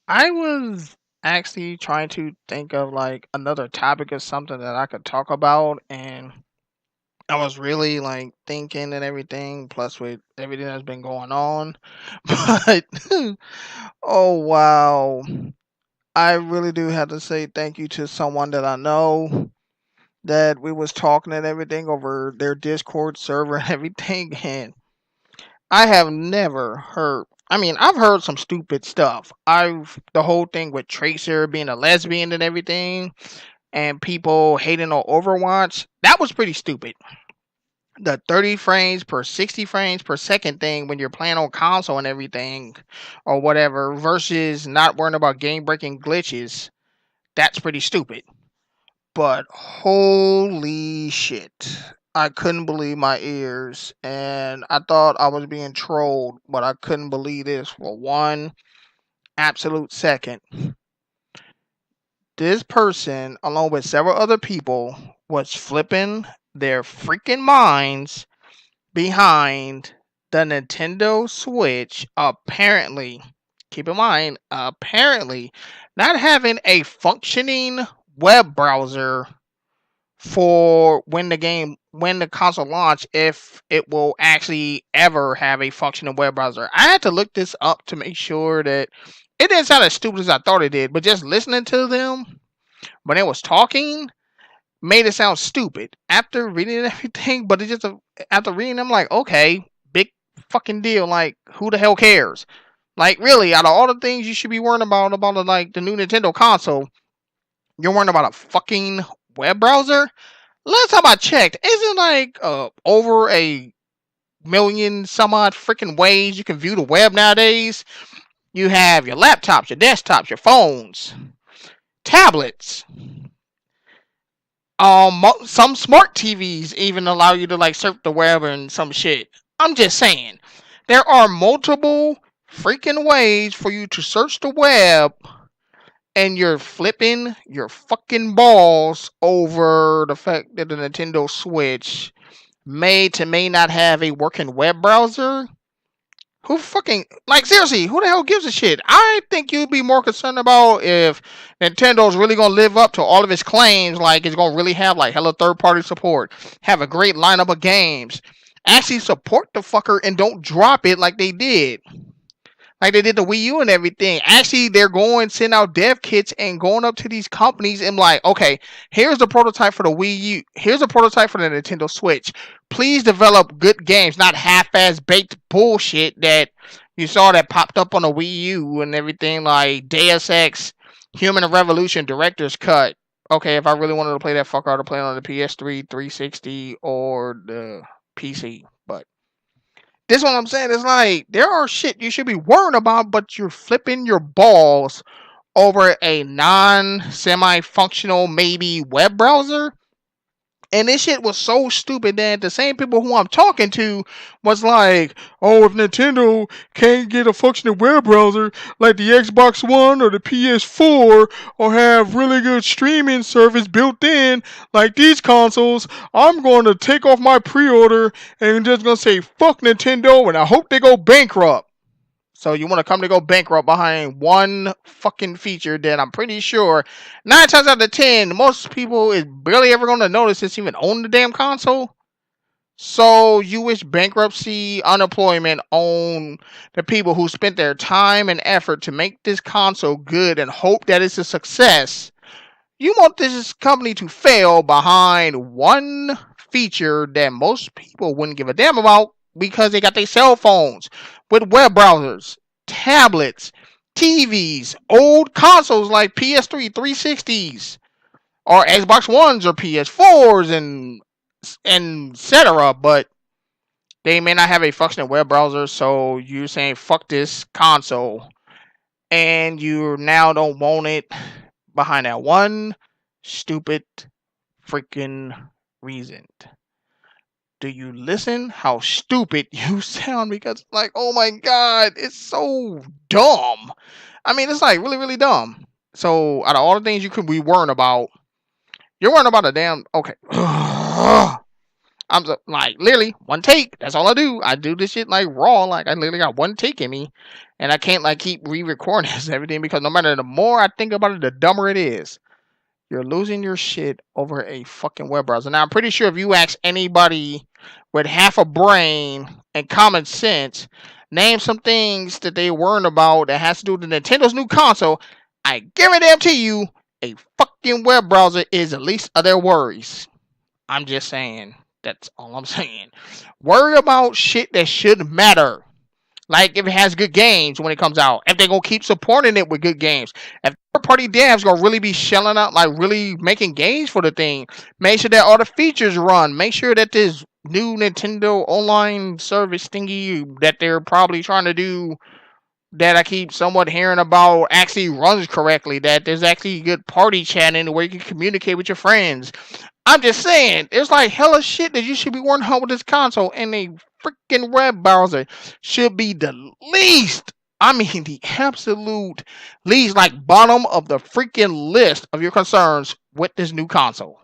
I was actually trying to think of like another topic or something that I could talk about, and I was really like thinking and everything, plus with everything that's been going on. But oh wow, I really do have to say thank you to someone that I know that we was talking and everything over their Discord server and everything, and I have never heard. I mean, I've heard some stupid stuff. The whole thing with Tracer being a lesbian and everything, and people hating on Overwatch. That was pretty stupid. The 30 frames per 60 frames per second thing when you're playing on console and everything, or whatever, versus not worrying about game breaking glitches. That's pretty stupid. But holy shit. I couldn't believe my ears, and I thought I was being trolled, but I couldn't believe this for one absolute second. This person, along with several other people, was flipping their freaking minds behind the Nintendo Switch, apparently, keep in mind, apparently, not having a functioning web browser for when the console launch, if it will actually ever have a functional web browser. I had to look this up to make sure that it didn't sound as stupid as I thought it did, but just listening to them when it was talking made it sound stupid after reading everything. But it just after reading them, like, okay, big fucking deal. Like, who the hell cares? Like, really, out of all the things you should be worrying about like the new Nintendo console, you're worrying about a fucking web browser. Last time I checked, isn't like over a million some odd freaking ways you can view the web nowadays? You have your laptops, your desktops, your phones, tablets. Some smart TVs even allow you to like surf the web and some shit. I'm just saying, there are multiple freaking ways for you to search the web, and you're flipping your fucking balls over the fact that the Nintendo Switch may not have a working web browser. Who fucking, like, seriously, who the hell gives a shit? I think you'd be more concerned about if Nintendo's really gonna live up to all of its claims, like it's gonna really have like hella third party support, have a great lineup of games, actually support the fucker and don't drop it like they did the Wii U and everything. Actually, they're going send out dev kits and going up to these companies and like, okay, here's the prototype for the Wii U. Here's a prototype for the Nintendo Switch. Please develop good games, not half-ass baked bullshit that you saw that popped up on the Wii U and everything, like Deus Ex, Human Revolution Director's Cut. Okay, if I really wanted to play that fucker, I'd play it on the PS3, 360, or the PC. But this is what I'm saying. It's like there are shit you should be worrying about, but you're flipping your balls over a non semi functional maybe web browser. And this shit was so stupid that the same people who I'm talking to was like, oh, if Nintendo can't get a functioning web browser like the Xbox One or the PS4 or have really good streaming service built in like these consoles, I'm going to take off my pre-order and just going to say fuck Nintendo and I hope they go bankrupt. So you want to come to go bankrupt behind one fucking feature that I'm pretty sure 9 times out of 10 most people is barely ever going to notice it's even on the damn console. So you wish bankruptcy, unemployment on the people who spent their time and effort to make this console good and hope that it's a success. You want this company to fail behind one feature that most people wouldn't give a damn about because they got their cell phones with web browsers, tablets, TVs, old consoles like PS3, 360s, or Xbox Ones or PS4s and etc. But they may not have a functioning web browser, so you're saying fuck this console, and you now don't want it behind that one stupid freaking reason. Do you listen how stupid you sound? Because like, oh my god, it's so dumb. I mean, it's like really, really dumb. So out of all the things you could be worrying about, you're worrying about a damn okay. I'm like literally one take. That's all I do. I do this shit like raw. Like I literally got one take in me, and I can't like keep re-recording this and everything because no matter the more I think about it, the dumber it is. You're losing your shit over a fucking web browser. Now I'm pretty sure if you ask anybody with half a brain and common sense, name some things that they weren't about that has to do with Nintendo's new console, I guarantee you a fucking web browser is the least of their worries. I'm just saying. That's all I'm saying. Worry about shit that should matter. Like if it has good games when it comes out. If they're gonna keep supporting it with good games. If third party devs gonna really be shelling out, like really making games for the thing. Make sure that all the features run. Make sure that this new Nintendo online service thingy that they're probably trying to do that I keep somewhat hearing about actually runs correctly. That there's actually good party chatting where you can communicate with your friends. I'm just saying, there's like hella shit that you should be worrying about with this console, and a freaking web browser should be the least. I mean, the absolute least, like bottom of the freaking list of your concerns with this new console.